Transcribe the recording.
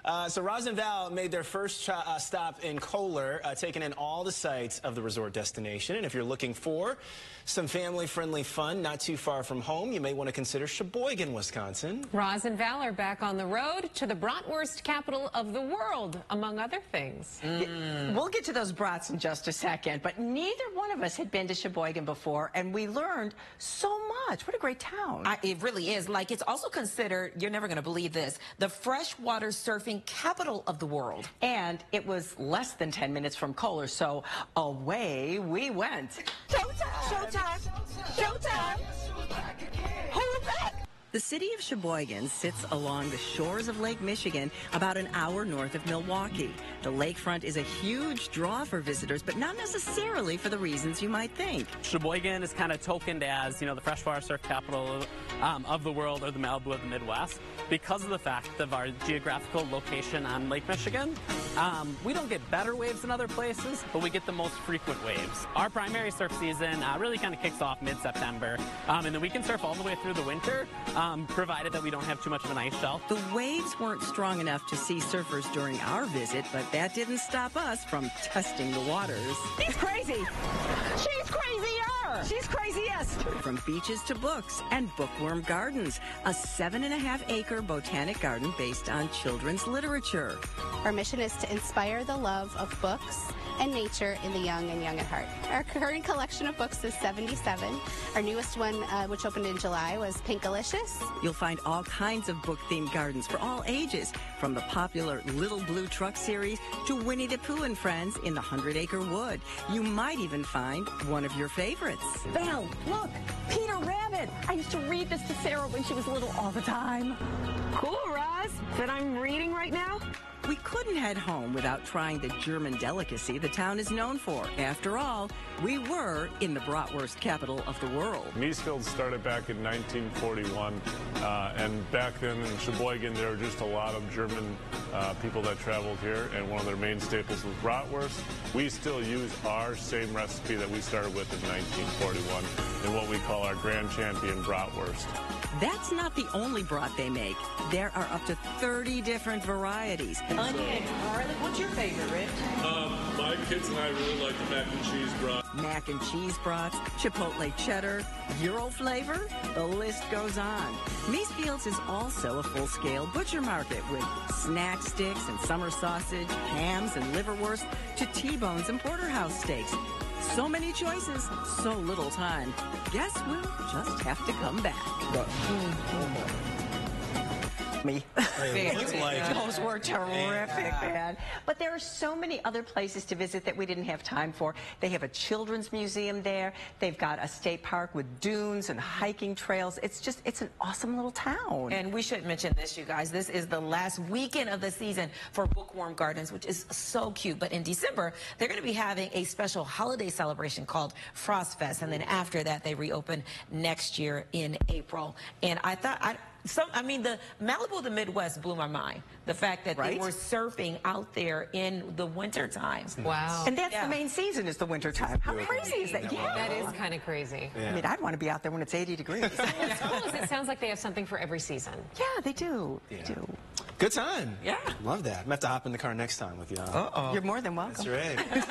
So Roz and Val made their first stop in Kohler, taking in all the sights of the resort destination. And if you're looking for some family-friendly fun not too far from home, you may want to consider Sheboygan, Wisconsin. Roz and Val are back on the road to the bratwurst capital of the world, among other things. We'll get to those brats in just a second, but neither one of us had been to Sheboygan before, and we learned so much. What a great town. It really is. Like, it's also considered, you're never going to believe this, the freshwater surfing capital of the world. And it was less than 10 minutes from Kohler, so away we went. Showtime! Showtime! Showtime! Hold back! The city of Sheboygan sits along the shores of Lake Michigan, about an hour north of Milwaukee. The lakefront is a huge draw for visitors, but not necessarily for the reasons you might think. Sheboygan is kind of tokened as, the freshwater surf capital of the world, or the Malibu of the Midwest, because of the fact of our geographical location on Lake Michigan. We don't get better waves than other places, but we get the most frequent waves. Our primary surf season really kind of kicks off mid-September, and then we can surf all the way through the winter, provided that we don't have too much of an ice shelf. The waves weren't strong enough to see surfers during our visit, but that didn't stop us from testing the waters. She's crazy! She's crazier! She's craziest! From beaches to books and bookworm gardens, a 7.5-acre botanic garden based on children's literature. Our mission is to inspire the love of books and nature in the young and young at heart. Our current collection of books is 77. Our newest one, which opened in July, was Pinkalicious. You'll find all kinds of book-themed gardens for all ages, from the popular Little Blue Truck series to Winnie the Pooh and Friends in the 100-acre wood. You might even find one of your favorites. Val, look, Peter Rabbit. I used to read this to Sarah when she was little all the time. Cool, Roz, that I'm reading right now. We couldn't head home without trying the German delicacy the town is known for. After all, we were in the bratwurst capital of the world. Miesfeld started back in 1941, and back then in Sheboygan there were just a lot of German people that traveled here, and one of their main staples was bratwurst. We still use our same recipe that we started with in 1941 in what we call our Grand Champion bratwurst. That's not the only brat they make. There are up to 30 different varieties. Onion and garlic. What's your favorite, Rich? My kids and I really like the mac and cheese brat. Mac and cheese brats, chipotle cheddar, Euro flavor, the list goes on. Miesfield's is also a full-scale butcher market with snack sticks and summer sausage, hams and liverwurst, to T-bones and porterhouse steaks. So many choices, so little time. Guess we'll just have to come back. Me. Those were terrific, man. But there are so many other places to visit that we didn't have time for. They have a children's museum there. They've got a state park with dunes and hiking trails. It's an awesome little town. And we should mention this, you guys. This is the last weekend of the season for Bookworm Gardens, which is so cute. But in December, they're going to be having a special holiday celebration called Frost Fest. And then after that, they reopen next year in April. And I thought... the Malibu of the Midwest blew my mind. The fact that they were surfing out there in the winter time. Wow. And that's the main season, is the winter time. How crazy is that? Yeah. That is kind of crazy. I mean, I'd want to be out there when it's 80 degrees. What's cool is it sounds like they have something for every season. Yeah, they do. They do. Good time. Yeah. Love that. I'm going to have to hop in the car next time with you. You're more than welcome. That's right.